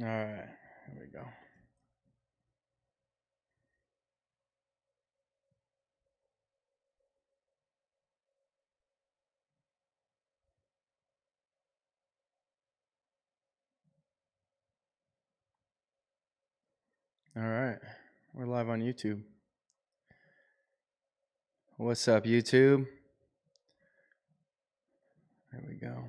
All right, here we go. All right, we're live on YouTube. What's up, YouTube? There we go.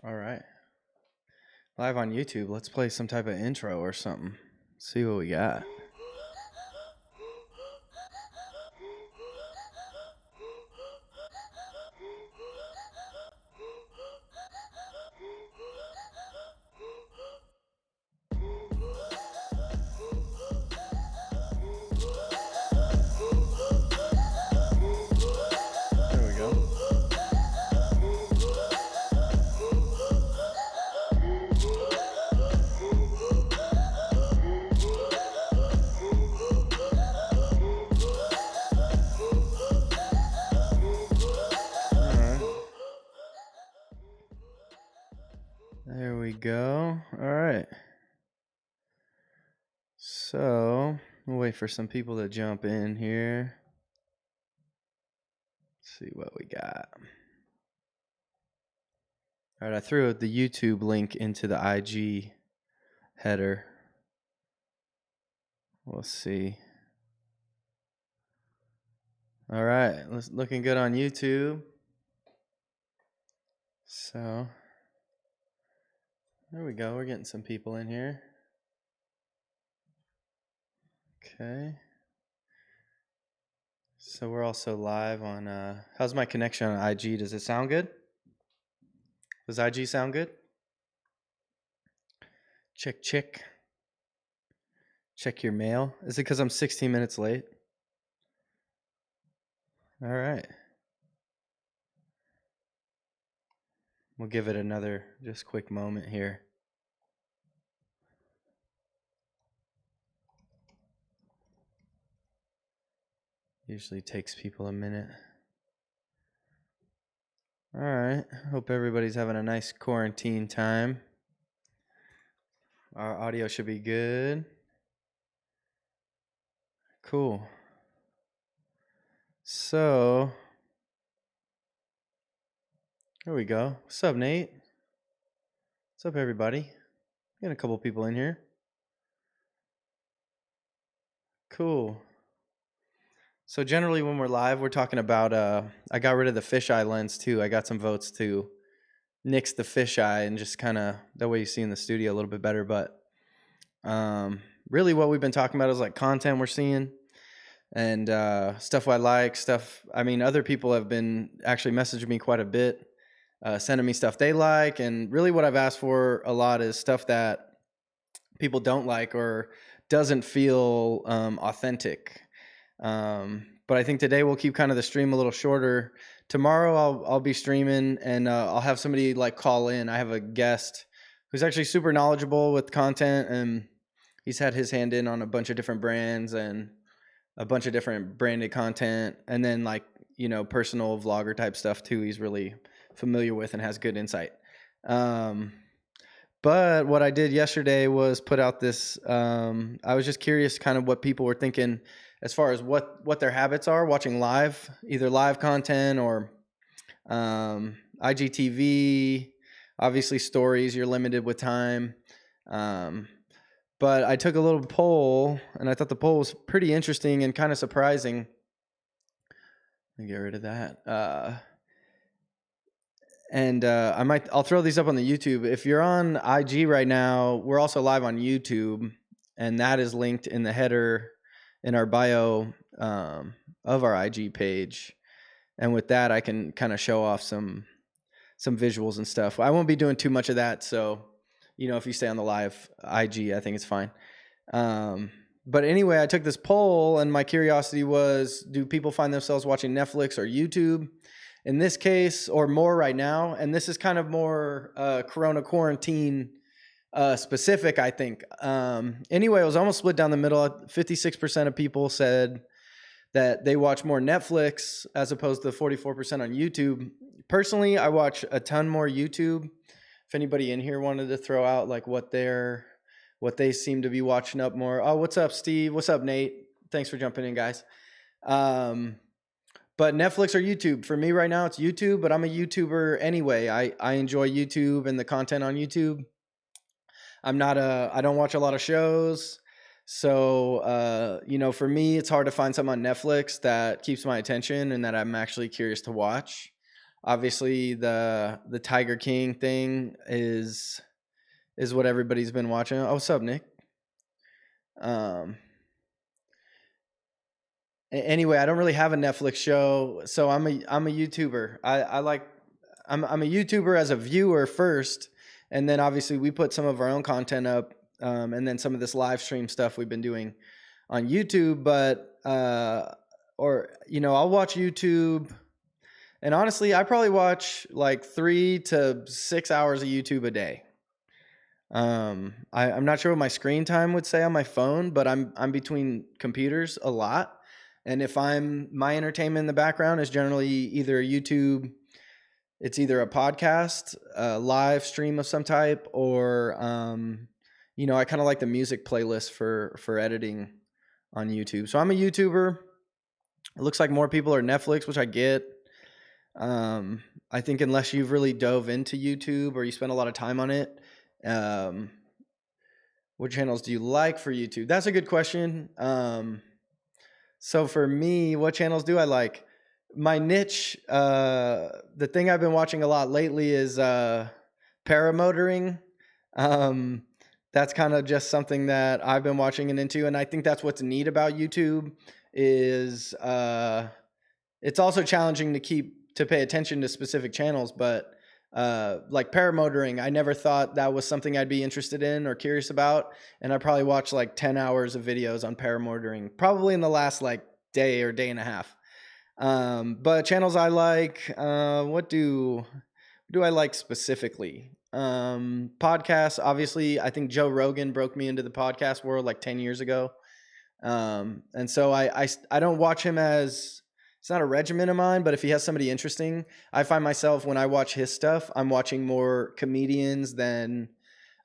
All right, live on YouTube. Let's play some type of intro or something. See what we got. There we go. All right. There we go. All right. So we'll wait for some people to jump in here. Let's see what we got. All right, I threw the YouTube link into the IG header. We'll see. All right, looking good on YouTube. So there we go. We're getting some people in here. Okay. So we're also live on. How's my connection on IG? Does it sound good? Does IG sound good? Check, check. Check your mail. Is it because I'm 16 minutes late? All right. We'll give it another just quick moment here. Usually takes people a minute. All right. Hope everybody's having a nice quarantine time. Our audio should be good. Cool. So, there we go. What's up, Nate? What's up, everybody? Got a couple people in here. Cool. So generally when we're live, we're talking about, I got rid of the fisheye lens too. I got some votes to nix the fisheye and just kind of, that way you see in the studio a little bit better. But really what we've been talking about is like content we're seeing and stuff I like, stuff, I mean, other people have been actually messaging me quite a bit, sending me stuff they like. And really what I've asked for a lot is stuff that people don't like or doesn't feel authentic. But I think today we'll keep kind of the stream a little shorter. Tomorrow I'll be streaming and I'll have somebody like call in. I have a guest who's actually super knowledgeable with content and he's had his hand in on a bunch of different brands and a bunch of different branded content and then like, you know, personal vlogger type stuff too. He's really familiar with and has good insight. But what I did yesterday was put out this, I was just curious kind of what people were thinking as far as what their habits are watching live, either live content or IGTV, obviously stories, you're limited with time. But I took a little poll and I thought the poll was pretty interesting and kind of surprising. Let me get rid of that. And I'll throw these up on the YouTube. If you're on IG right now, we're also live on YouTube, and that is linked in the header in our bio of our IG page. And with that, I can kind of show off some visuals and stuff. I won't be doing too much of that. So, if you stay on the live IG, I think it's fine. But anyway, I took this poll and my curiosity was, do people find themselves watching Netflix or YouTube in this case, or more right now? And this is kind of more Corona quarantine specific, I think. Anyway, it was almost split down the middle. 56% of people said that they watch more Netflix as opposed to 44% on YouTube. Personally, I watch a ton more YouTube. If anybody in here wanted to throw out like what they seem to be watching up more. Oh, what's up, Steve? What's up, Nate? Thanks for jumping in, guys. But Netflix or YouTube? For me right now, it's YouTube, but I'm a YouTuber anyway. I enjoy YouTube and the content on YouTube. I don't watch a lot of shows. So, for me, it's hard to find something on Netflix that keeps my attention and that I'm actually curious to watch. Obviously, the Tiger King thing is what everybody's been watching. Oh, what's up, Nick? Anyway, I don't really have a Netflix show, so I'm a YouTuber. I'm a YouTuber as a viewer first, and then obviously we put some of our own content up, and then some of this live stream stuff we've been doing on YouTube. But I'll watch YouTube, and honestly, I probably watch like 3 to 6 hours of YouTube a day. I'm not sure what my screen time would say on my phone, but I'm between computers a lot. And if my entertainment in the background is generally either YouTube, it's either a podcast, a live stream of some type, or I kind of like the music playlist for editing on YouTube. So I'm a YouTuber. It looks like more people are Netflix, which I get. I think unless you've really dove into YouTube or you spend a lot of time on it, what channels do you like for YouTube? That's a good question. So for me, what channels do I like? My niche, the thing I've been watching a lot lately is paramotoring. That's kind of just something that I've been watching and into, and I think that's what's neat about YouTube is it's also challenging to pay attention to specific channels, but like paramotoring, I never thought that was something I'd be interested in or curious about. And I probably watched like 10 hours of videos on paramotoring, probably in the last like day or day and a half. But channels I like, what do I like specifically? Podcasts, obviously, I think Joe Rogan broke me into the podcast world like 10 years ago. And so I don't watch him as, it's not a regimen of mine, but if he has somebody interesting, I find myself when I watch his stuff, I'm watching more comedians than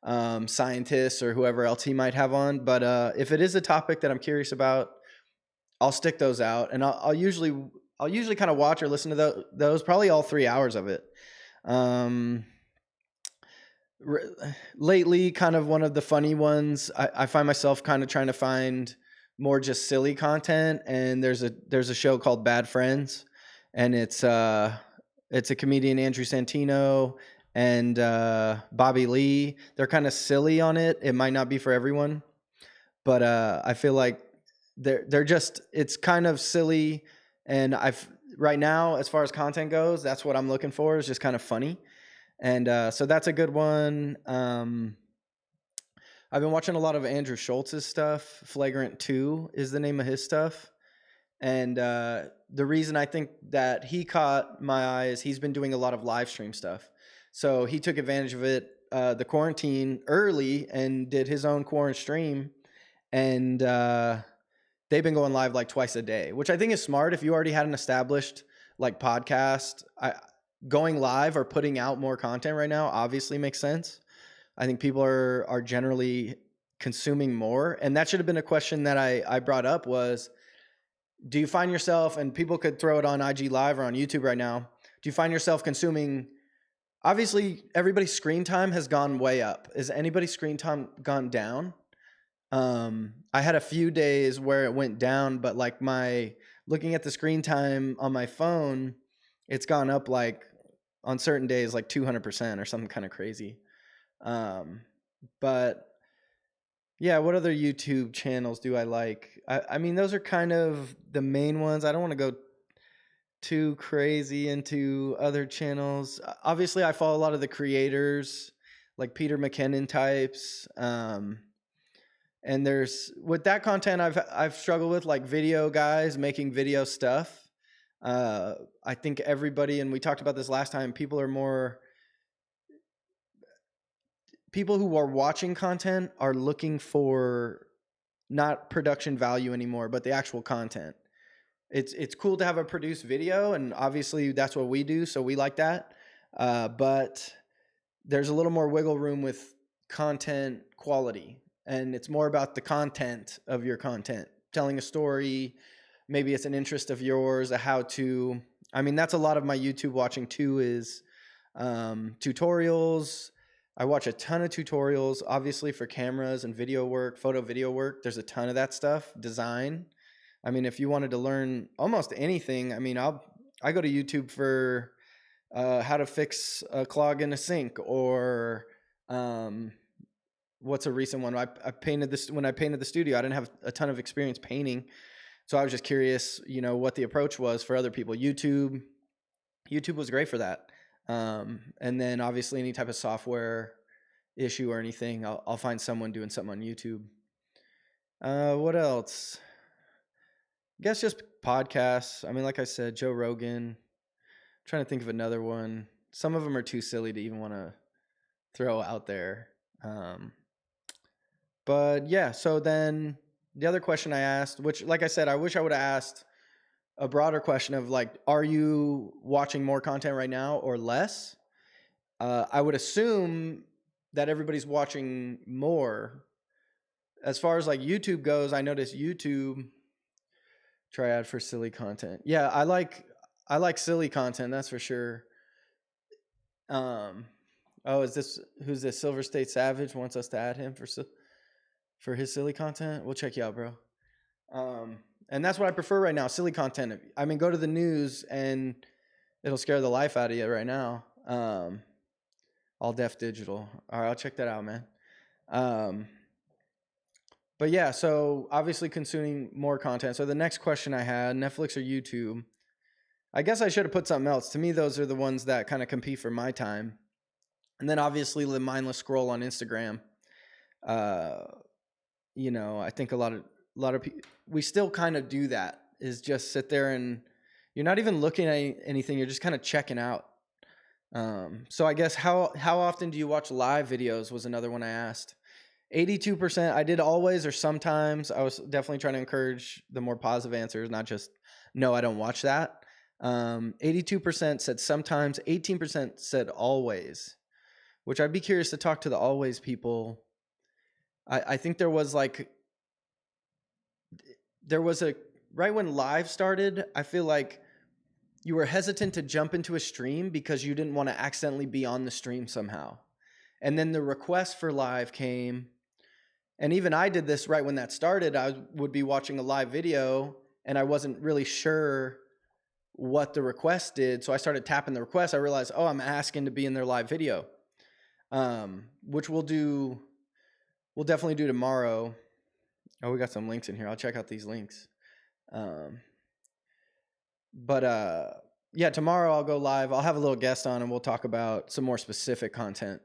scientists or whoever else he might have on. But if it is a topic that I'm curious about, I'll stick those out, and I'll usually kind of watch or listen to those, probably all 3 hours of it. Lately, kind of one of the funny ones, I find myself kind of trying to find more just silly content, and there's a show called Bad Friends, and it's a comedian, Andrew Santino and Bobby Lee. They're kind of silly on it. It might not be for everyone, but I feel like they're just, it's kind of silly, and right now, as far as content goes, that's what I'm looking for, is just kind of funny. And so that's a good one. I've been watching a lot of Andrew Schultz's stuff. Flagrant 2 is the name of his stuff. And the reason I think that he caught my eye is he's been doing a lot of live stream stuff. So he took advantage of it, the quarantine early, and did his own quarantine stream. And they've been going live like twice a day, which I think is smart. If you already had an established like podcast, going live or putting out more content right now obviously makes sense. I think people are generally consuming more. And that should have been a question that I brought up was, do you find yourself, and people could throw it on IG Live or on YouTube right now, do you find yourself consuming, obviously everybody's screen time has gone way up. Is anybody's screen time gone down? I had a few days where it went down, but like looking at the screen time on my phone, it's gone up like on certain days, like 200% or something kind of crazy. But yeah, what other YouTube channels do I like? I mean, those are kind of the main ones. I don't want to go too crazy into other channels. Obviously, I follow a lot of the creators, like Peter McKinnon types. And there's with that content I've struggled with, like video guys making video stuff. I think everybody, and we talked about this last time, people who are watching content are looking for not production value anymore, but the actual content. It's cool to have a produced video, and obviously that's what we do, so we like that. But there's a little more wiggle room with content quality, and it's more about the content of your content, telling a story. Maybe it's an interest of yours, a how to. I mean, that's a lot of my YouTube watching too, is tutorials. I watch a ton of tutorials, obviously, for cameras and video work, photo video work. There's a ton of that stuff. Design. I mean, if you wanted to learn almost anything, I mean, I go to YouTube for how to fix a clog in a sink, or what's a recent one? I painted this when I painted the studio. I didn't have a ton of experience painting, so I was just curious, what the approach was for other people. YouTube was great for that. And then obviously any type of software issue or anything, I'll find someone doing something on YouTube. What else? I guess just podcasts. I mean, like I said, Joe Rogan. I'm trying to think of another one. Some of them are too silly to even want to throw out there. But yeah, so then the other question I asked, which, like I said, I wish I would have asked a broader question of like, are you watching more content right now or less? I would assume that everybody's watching more. As far as like YouTube goes, I noticed YouTube triad for silly content. Yeah, I like silly content, that's for sure. Who's this? Silver State Savage wants us to add him for his silly content. We'll check you out, bro. And that's what I prefer right now, silly content. I mean, go to the news and it'll scare the life out of you right now. All Deaf Digital. All right, I'll check that out, man. But yeah, so obviously consuming more content. So the next question I had, Netflix or YouTube? I guess I should have put something else. To me, those are the ones that kind of compete for my time. And then obviously the mindless scroll on Instagram. I think a lot of people, we still kind of do that, is just sit there and you're not even looking at anything. You're just kind of checking out. So I guess how often do you watch live videos was another one I asked. 82%. I did always or sometimes. I was definitely trying to encourage the more positive answers, not just, no, I don't watch that. 82% said sometimes, 18% said always, which I'd be curious to talk to the always people. I think there was right when live started, I feel like you were hesitant to jump into a stream because you didn't want to accidentally be on the stream somehow. And then the request for live came. And even I did this right when that started. I would be watching a live video and I wasn't really sure what the request did. So I started tapping the request. I realized, I'm asking to be in their live video, which we'll definitely do tomorrow. Oh, we got some links in here. I'll check out these links. Yeah, tomorrow I'll go live. I'll have a little guest on and we'll talk about some more specific content.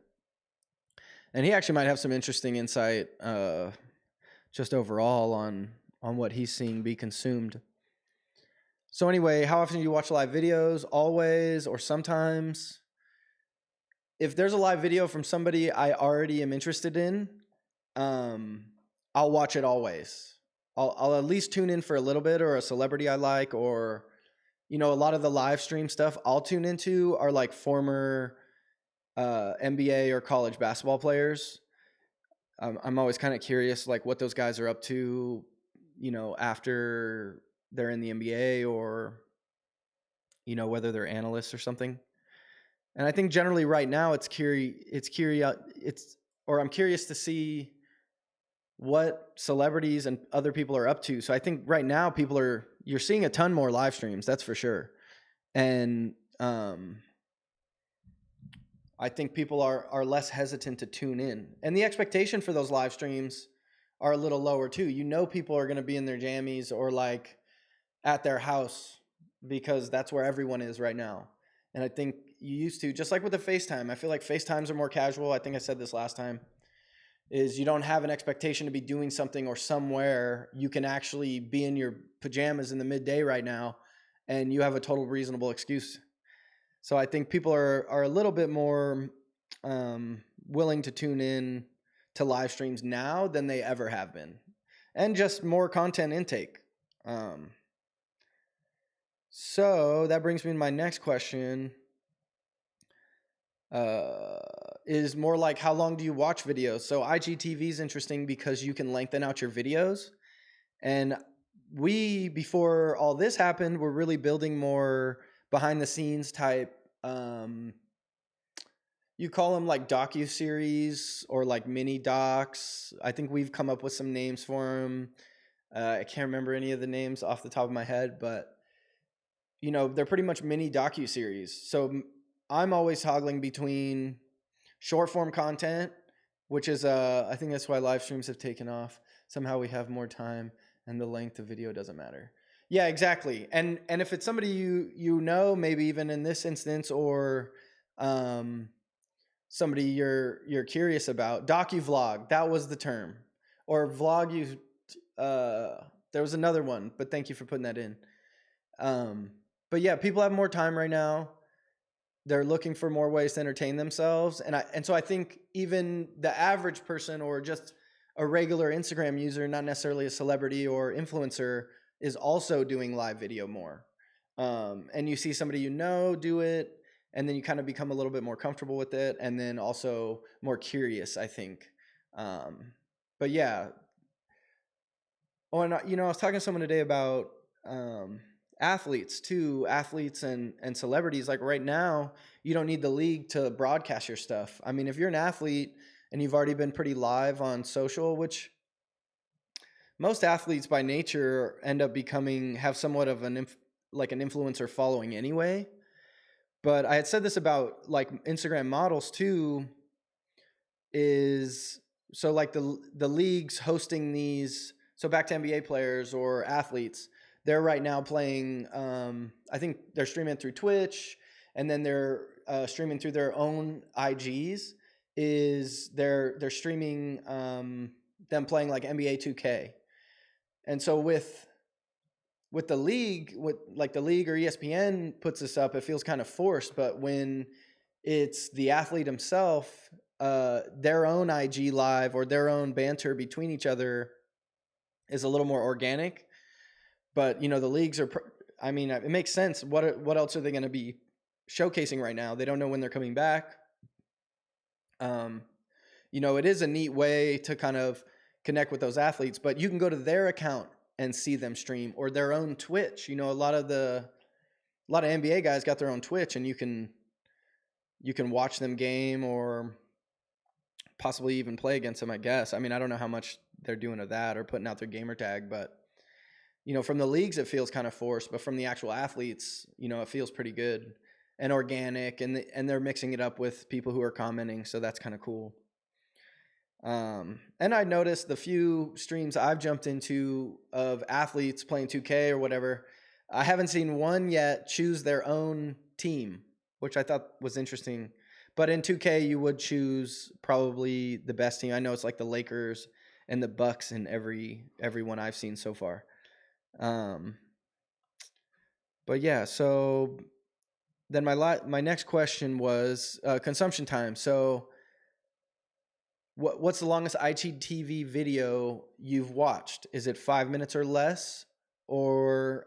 And he actually might have some interesting insight just overall on what he's seeing be consumed. So anyway, how often do you watch live videos? Always or sometimes? If there's a live video from somebody I already am interested in, I'll watch it always. I'll at least tune in for a little bit, or a celebrity I like, or a lot of the live stream stuff I'll tune into are like former NBA or college basketball players. I'm always kind of curious, like what those guys are up to, after they're in the NBA, or whether they're analysts or something. And I think generally right now I'm curious to see what celebrities and other people are up to. So I think right now you're seeing a ton more live streams, that's for sure. And I think people are less hesitant to tune in. And the expectation for those live streams are a little lower too. People are going to be in their jammies or like at their house because that's where everyone is right now. And I think you used to, just like with the FaceTime, I feel like FaceTimes are more casual. I think I said this last time, is you don't have an expectation to be doing something or somewhere. You can actually be in your pajamas in the midday right now, and you have a total reasonable excuse. So I think people are a little bit more willing to tune in to live streams now than they ever have been, and just more content intake. So that brings me to my next question. Is more like, how long do you watch videos? So IGTV is interesting because you can lengthen out your videos. And we, before all this happened, were really building more behind the scenes type, you call them like docu-series or like mini docs. I think we've come up with some names for them. I can't remember any of the names off the top of my head, but you know, they're pretty much mini docu-series. So I'm always toggling between short form content, which is I think that's why live streams have taken off. Somehow we have more time and the length of video doesn't matter. Yeah, exactly. And if it's somebody you know, maybe even in this instance, or somebody you're curious about, docu-vlog, that was the term. Or vlog you there was another one, but thank you for putting that in. But yeah, people have more time right now. They're looking for more ways to entertain themselves. And so I think even the average person, or just a regular Instagram user, not necessarily a celebrity or influencer, is also doing live video more. And you see somebody you know do it, and then you kind of become a little bit more comfortable with it, and then also more curious, I think. But yeah. Oh, and you know, I was talking to someone today about athletes too, athletes and celebrities. Like right now, you don't need the league to broadcast your stuff. I mean, if you're an athlete and you've already been pretty live on social, which most athletes by nature end up have somewhat of an influencer following anyway. But I had said this about like Instagram models too, is so like the leagues hosting these. So back to NBA players or athletes, they're right now playing. I think they're streaming through Twitch, and then they're streaming through their own IGs. They're streaming them playing like NBA 2K, and so with the league, with like the league or ESPN puts this up, it feels kind of forced. But when it's the athlete himself, their own IG live or their own banter between each other is a little more organic. But you know, the leagues are. I mean, it makes sense. What else are they going to be showcasing right now? They don't know when they're coming back. You know, it is a neat way to kind of connect with those athletes. But you can go to their account and see them stream, or their own Twitch. You know, a lot of NBA guys got their own Twitch, and you can watch them game or possibly even play against them, I guess. I mean, I don't know how much they're doing of that or putting out their gamer tag, but you know, from the leagues it feels kind of forced, but from the actual athletes, you know, it feels pretty good and organic, and they're mixing it up with people who are commenting, so that's kind of cool. And I noticed the few streams I've jumped into of athletes playing 2K or whatever, I haven't seen one yet choose their own team, which I thought was interesting. But in 2K, you would choose probably the best team. I know it's like the Lakers and the Bucks in every one I've seen so far. But yeah, so then my next question was consumption time. So what's the longest IGTV video you've watched? Is it 5 minutes or less, or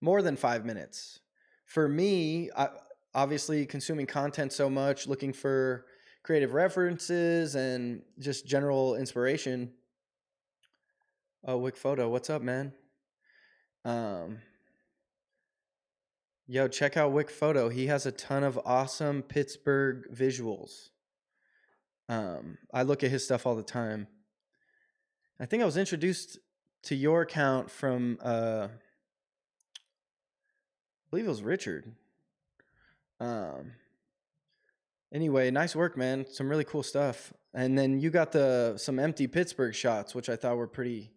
more than 5 minutes? For me, obviously consuming content so much, looking for creative references and just general inspiration. Oh, Wick Photo, what's up, man? Yo, check out Wick Photo. He has a ton of awesome Pittsburgh visuals. I look at his stuff all the time. I think I was introduced to your account from I believe it was Richard. Anyway, nice work, man. Some really cool stuff. And then you got some empty Pittsburgh shots, which I thought were pretty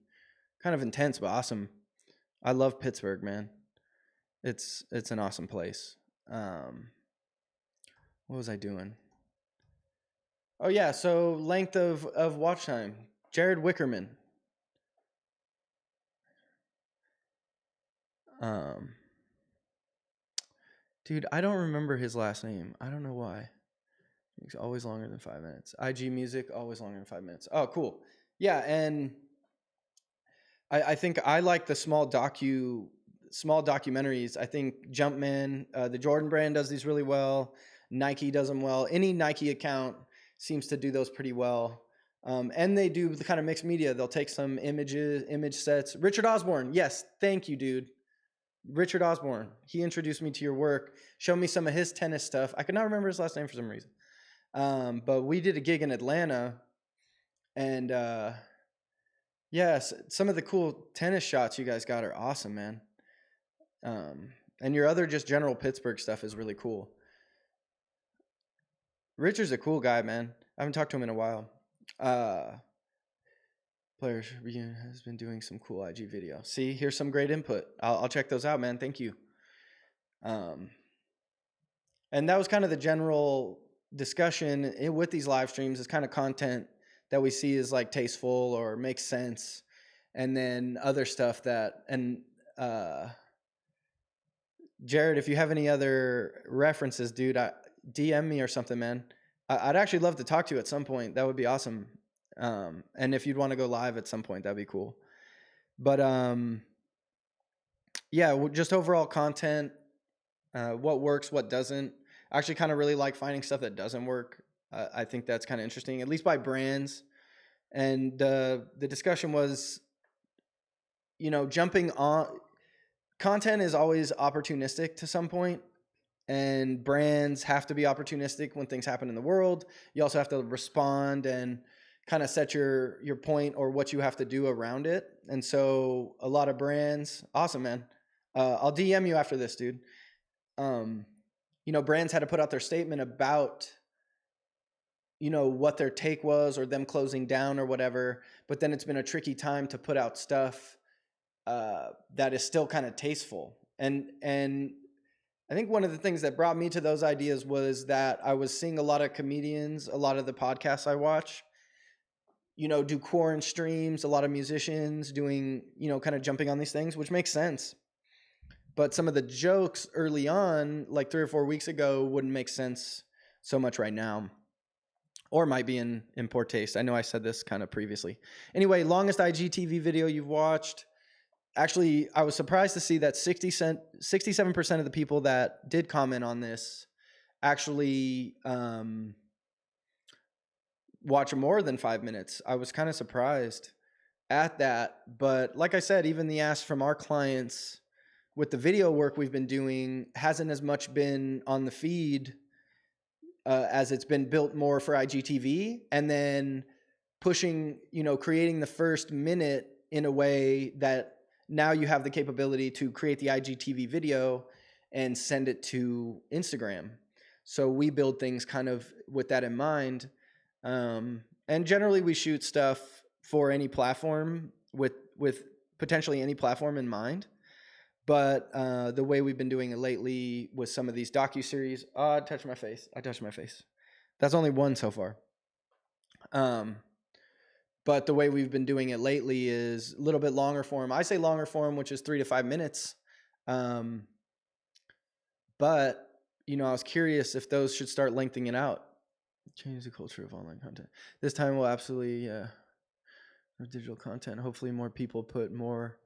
kind of intense, but awesome. I love Pittsburgh, man. It's an awesome place. Um, what was I doing? Oh yeah, so length of watch time. Jared Wickerman. Um, dude, I don't remember his last name. I don't know why. It's always longer than 5 minutes. IG Music, always longer than 5 minutes. Oh, cool. Yeah, and I think I like the small documentaries. I think Jumpman, the Jordan brand does these really well. Nike does them well. Any Nike account seems to do those pretty well. And they do the kind of mixed media. They'll take some image sets. Richard Osborne, yes, thank you, dude. Richard Osborne. He introduced me to your work, showed me some of his tennis stuff. I could not remember his last name for some reason. But we did a gig in Atlanta, and yes, some of the cool tennis shots you guys got are awesome, man. And your other just general Pittsburgh stuff is really cool. Richard's a cool guy, man. I haven't talked to him in a while. Players has been doing some cool IG video. See, here's some great input. I'll check those out, man. Thank you. And that was kind of the general discussion with these live streams. Is kind of content that we see is like tasteful or makes sense, and then other stuff that Jared, if you have any other references, dude, DM me or something, man. I'd actually love to talk to you at some point. That would be awesome. And if you'd want to go live at some point, that'd be cool. But yeah, just overall content, what works, what doesn't. I actually kind of really like finding stuff that doesn't work. I think that's kind of interesting, at least by brands. And the discussion was, jumping on content is always opportunistic to some point, and brands have to be opportunistic when things happen in the world. You also have to respond and kind of set your point or what you have to do around it. And so a lot of brands, awesome, man. I'll DM you after this, dude. Brands had to put out their statement about, what their take was or them closing down or whatever. But then it's been a tricky time to put out stuff that is still kind of tasteful. And I think one of the things that brought me to those ideas was that I was seeing a lot of comedians, a lot of the podcasts I watch, do quarantine streams, a lot of musicians doing, kind of jumping on these things, which makes sense. But some of the jokes early on, like 3 or 4 weeks ago, wouldn't make sense so much right now, or might be in poor taste. I know I said this kind of previously. Anyway, longest IGTV video you've watched. Actually, I was surprised to see that 67% of the people that did comment on this actually watch more than 5 minutes. I was kind of surprised at that. But like I said, even the ask from our clients with the video work we've been doing hasn't as much been on the feed as it's been built more for IGTV, and then pushing, creating the first minute in a way that now you have the capability to create the IGTV video and send it to Instagram. So we build things kind of with that in mind. And generally we shoot stuff for any platform with potentially any platform in mind. But the way we've been doing it lately with some of these docuseries, I touched my face. That's only one so far. But the way we've been doing it lately is a little bit longer form. I say longer form, which is 3 to 5 minutes. But, I was curious if those should start lengthening it out. Change the culture of online content. This time we'll absolutely digital content. Hopefully more people put more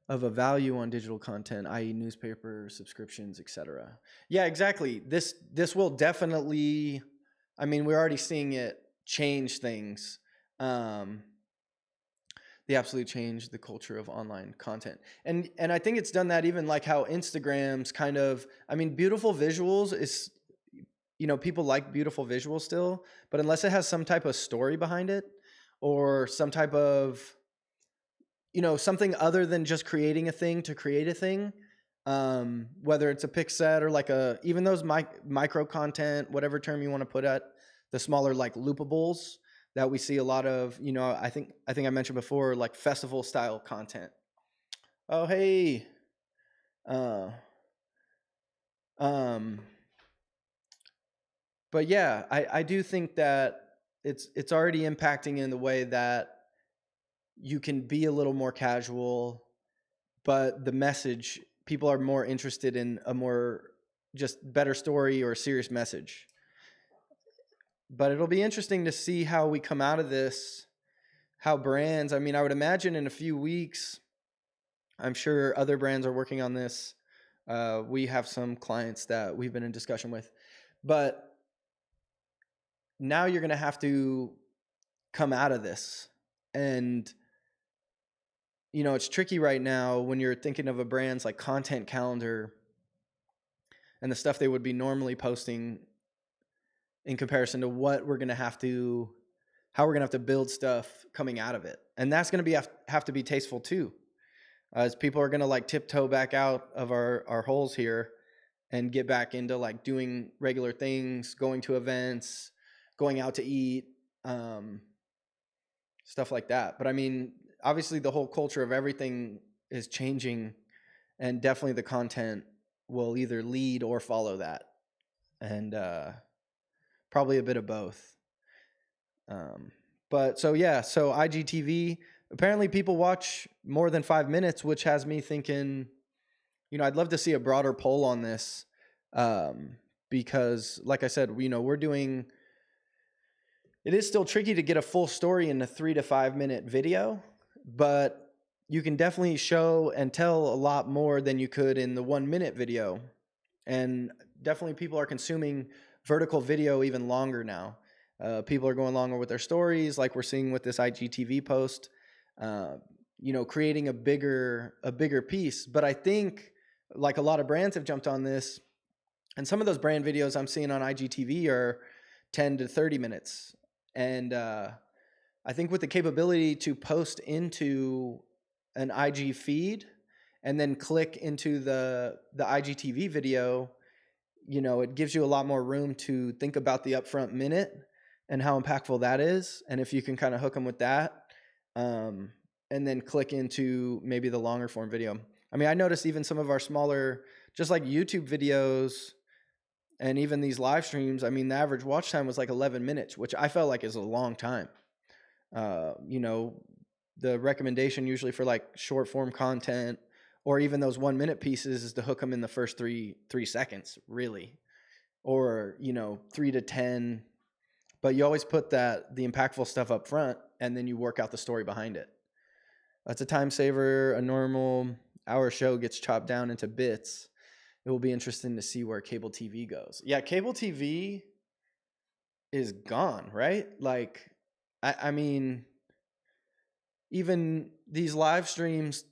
of a value on digital content, i.e. newspaper subscriptions, etc. Yeah, exactly. This will definitely, we're already seeing it change things. They absolutely changed the culture of online content. And I think it's done that even like how Instagram's kind of, beautiful visuals is, people like beautiful visuals still, but unless it has some type of story behind it or some type of, something other than just creating a thing to create a thing, whether it's a pic set or like even those micro content, whatever term you want to put at the smaller like loopables that we see a lot of, I think I mentioned before, like festival style content. Oh, hey. Um, but yeah, I do think that it's already impacting in the way that you can be a little more casual, but the message, people are more interested in a more just better story or a serious message. But it'll be interesting to see how we come out of this, how brands, I mean, I would imagine in a few weeks, I'm sure other brands are working on this. We have some clients that we've been in discussion with, but now you're going to have to come out of this. And, you know, it's tricky right now when you're thinking of a brand's like content calendar and the stuff they would be normally posting in comparison to what we're going to have to, how we're going to have to build stuff coming out of it. And that's going to be have to be tasteful too. As people are going to like tiptoe back out of our holes here and get back into like doing regular things, going to events, going out to eat, stuff like that. But I mean, obviously the whole culture of everything is changing, and definitely the content will either lead or follow that. And probably a bit of both. But so yeah, so IGTV, apparently people watch more than 5 minutes, which has me thinking, you know, I'd love to see a broader poll on this, because like I said, you know, it is still tricky to get a full story in a 3 to 5 minute video, but you can definitely show and tell a lot more than you could in the 1 minute video. And definitely people are consuming vertical video even longer now. People are going longer with their stories, like we're seeing with this IGTV post, you know, creating a bigger piece. But I think like a lot of brands have jumped on this, and some of those brand videos I'm seeing on IGTV are 10 to 30 minutes. And I think with the capability to post into an IG feed and then click into the IGTV video, you know, it gives you a lot more room to think about the upfront minute and how impactful that is. And if you can kind of hook them with that, and then click into maybe the longer form video. I mean, I noticed even some of our smaller, just like YouTube videos and even these live streams, I mean, the average watch time was like 11 minutes, which I felt like is a long time. You know, the recommendation usually for like short form content or even those 1 minute pieces is to hook them in the first three seconds, really, or, you know, 3 to 10. But you always put the impactful stuff up front, and then you work out the story behind it. That's a time saver. A normal hour show gets chopped down into bits. It will be interesting to see where cable TV goes. Yeah, cable TV is gone, right? Like, I mean, even these live streams,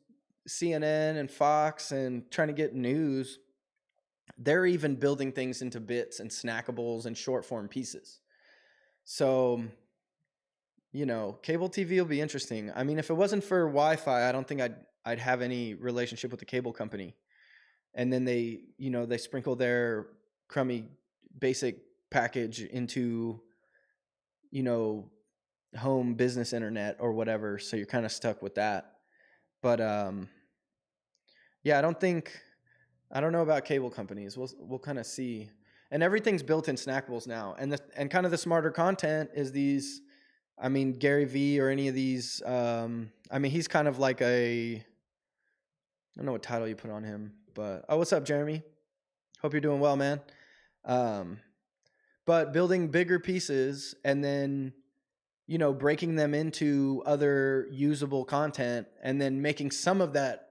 CNN and Fox and trying to get news, they're even building things into bits and snackables and short form pieces. So, you know, cable TV will be interesting. I mean, if it wasn't for Wi-Fi, I don't think I'd have any relationship with the cable company. And then they, you know, they sprinkle their crummy basic package into, you know, home business internet or whatever, so you're kind of stuck with that. But yeah, I don't know about cable companies. We'll kind of see. And everything's built in snackables now. And kind of the smarter content is these, I mean, Gary Vee or any of these, I mean, he's kind of like I don't know what title you put on him, but what's up, Jeremy? Hope you're doing well, man. But building bigger pieces and then, you know, breaking them into other usable content and then making some of that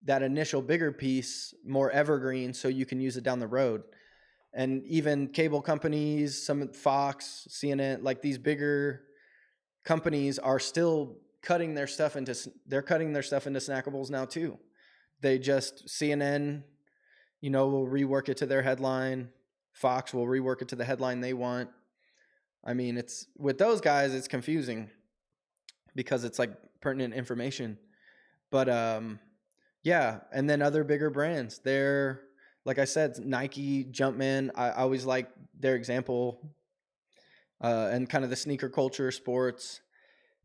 initial bigger piece more evergreen so you can use it down the road. And even cable companies, some Fox, CNN, like these bigger companies are still cutting their stuff into snackables now too. They just, CNN, you know, will rework it to their headline. Fox will rework it to the headline they want. I mean, it's with those guys, it's confusing because it's like pertinent information. But yeah, and then other bigger brands, they're, like I said, Nike, Jumpman. I always like their example, and kind of the sneaker culture, sports.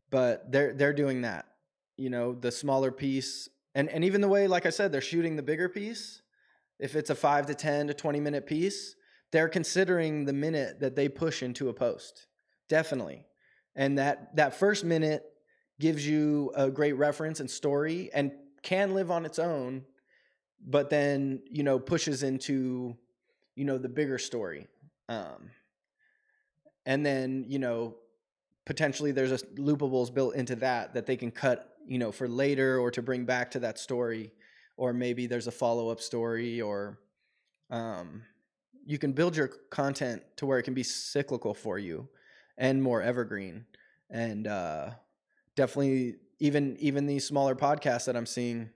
But they're doing that, you know, the smaller piece, and even the way, like I said, they're shooting the bigger piece. if it's a 5 to 10 to 20-minute piece, they're considering the minute that they push into a post. Definitely. And that first minute gives you a great reference and story and can live on its own, but then, pushes into, the bigger story. And then, potentially there's a loopables built into that they can cut, for later or to bring back to that story, or maybe there's a follow-up story, or you can build your content to where it can be cyclical for you and more evergreen. And definitely even these smaller podcasts that I'm seeing,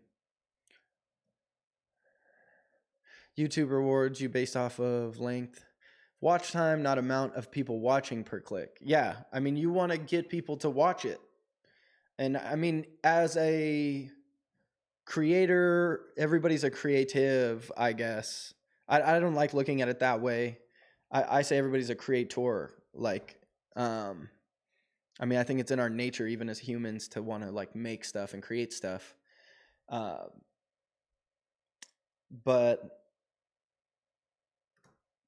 YouTube rewards you based off of length. Watch time, not amount of people watching per click. Yeah, I mean, you want to get people to watch it. And I mean, as a creator, everybody's a creative, I guess. I don't like looking at it that way. I say everybody's a creator. Like, I mean, I think it's in our nature, even as humans, to want to like make stuff and create stuff. But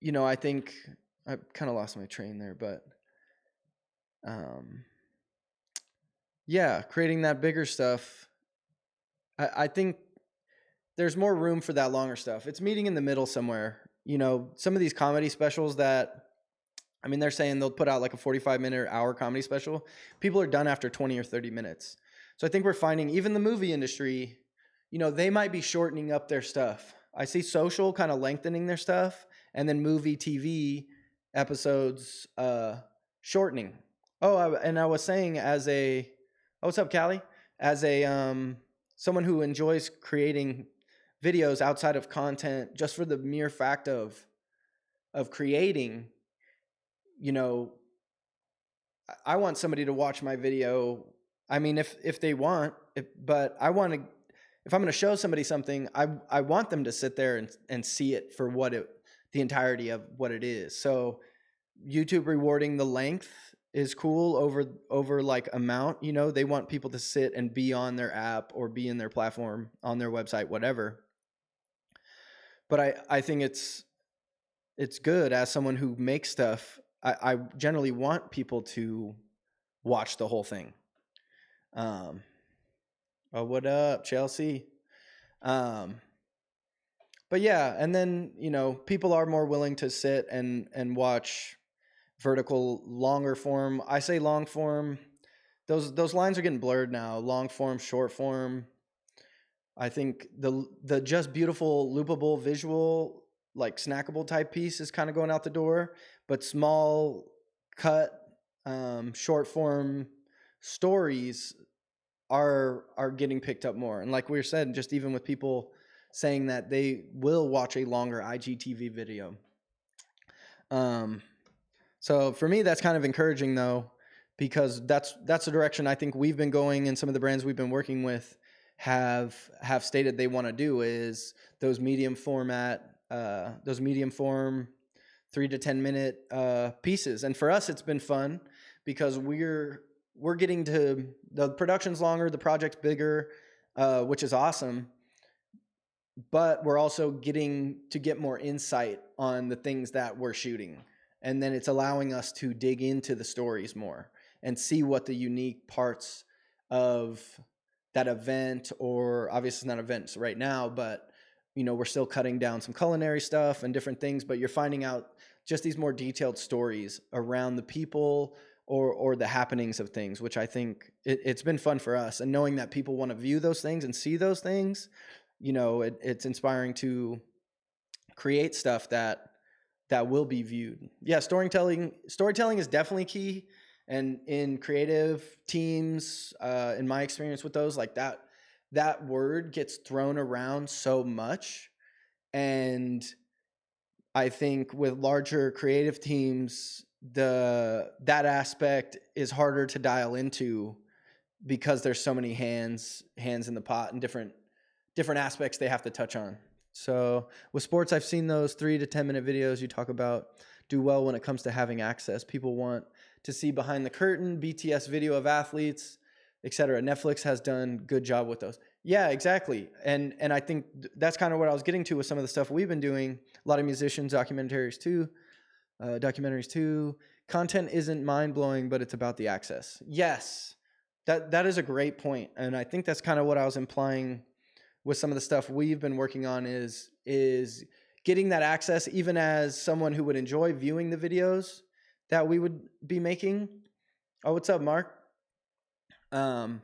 I think I kind of lost my train there, but yeah, creating that bigger stuff. I think there's more room for that longer stuff. It's meeting in the middle somewhere. Some of these comedy specials that, I mean, they're saying they'll put out like a 45-minute or hour comedy special. People are done after 20 or 30 minutes. So I think we're finding even the movie industry, they might be shortening up their stuff. I see social kind of lengthening their stuff, and then movie TV episodes shortening. And I was saying what's up, Callie? As a someone who enjoys creating videos outside of content, just for the mere fact of creating, I want somebody to watch my video. I mean, if they want, but I want to. If I'm going to show somebody something, I want them to sit there and see it for the entirety of what it is. So YouTube rewarding the length is cool over like amount. They want people to sit and be on their app or be in their platform, on their website, whatever. But I think it's good as someone who makes stuff. I generally want people to watch the whole thing. Oh, what up, Chelsea? But yeah, and then people are more willing to sit and watch vertical, longer form. I say long form. Those lines are getting blurred now. Long form, short form. I think the just beautiful, loopable, visual, like snackable type piece is kind of going out the door. But small cut, short form stories are getting picked up more. And like we said, just even with people saying that they will watch a longer IGTV video. So for me, that's kind of encouraging though, because that's the direction I think we've been going, and some of the brands we've been working with have stated they want to do is those medium form 3 to 10 minute pieces. And for us, it's been fun because we're getting to, the production's longer, the project's bigger, which is awesome. But we're also getting to get more insight on the things that we're shooting. And then it's allowing us to dig into the stories more and see what the unique parts of that event, or obviously it's not events right now, but we're still cutting down some culinary stuff and different things, but you're finding out just these more detailed stories around the people or the happenings of things, which I think it's been fun for us. And knowing that people want to view those things and see those things, it's inspiring to create stuff that will be viewed. Yeah, storytelling is definitely key. And in creative teams, in my experience with those, like that word gets thrown around so much. And I think with larger creative teams, that aspect is harder to dial into because there's so many hands in the pot and different aspects they have to touch on. So with sports, I've seen those 3 to 10 minute videos you talk about do well when it comes to having access. People want to see behind the curtain, BTS video of athletes, etc. Netflix has done good job with those. Yeah, exactly. And I think that's kind of what I was getting to with some of the stuff we've been doing. A lot of musicians, documentaries too. Content isn't mind blowing, but it's about the access. Yes, that is a great point, and I think that's kind of what I was implying with some of the stuff we've been working on is getting that access, even as someone who would enjoy viewing the videos that we would be making. Oh, what's up, Mark? Um,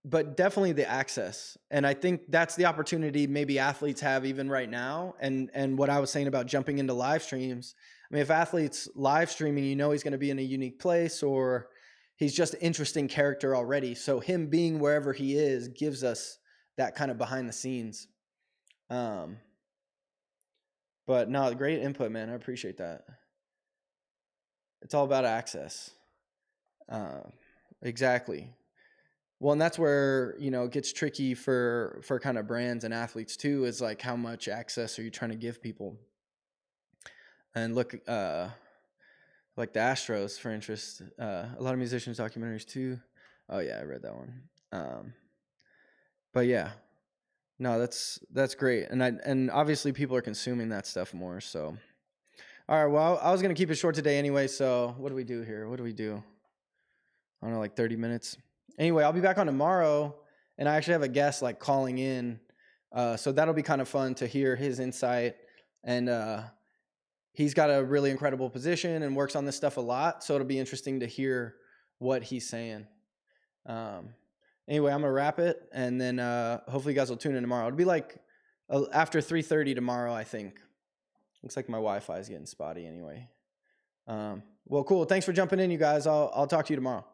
but definitely the access, and I think that's the opportunity maybe athletes have even right now. And what I was saying about jumping into live streams, I mean, if athletes live streaming, he's going to be in a unique place, or he's just an interesting character already, so him being wherever he is gives us that kind of behind the scenes. But no, great input, man. I appreciate that. It's all about access. uh, exactly. Well, and that's where, it gets tricky for kind of brands and athletes too, is like how much access are you trying to give people? And look, like the Astros, for interest, a lot of musicians documentaries too. Oh yeah, I read that one. But yeah, no, that's great, and obviously people are consuming that stuff more. So, all right, well, I was gonna keep it short today anyway. So what do we do here? What do we do? I don't know, like 30 minutes. Anyway, I'll be back on tomorrow, and I actually have a guest like calling in. So that'll be kind of fun to hear his insight. And he's got a really incredible position and works on this stuff a lot. So it'll be interesting to hear what he's saying. Anyway, I'm gonna wrap it, and then hopefully you guys will tune in tomorrow. It'll be like after 3:30 tomorrow, I think. Looks like my Wi-Fi is getting spotty anyway. Well, cool. Thanks for jumping in, you guys. I'll talk to you tomorrow.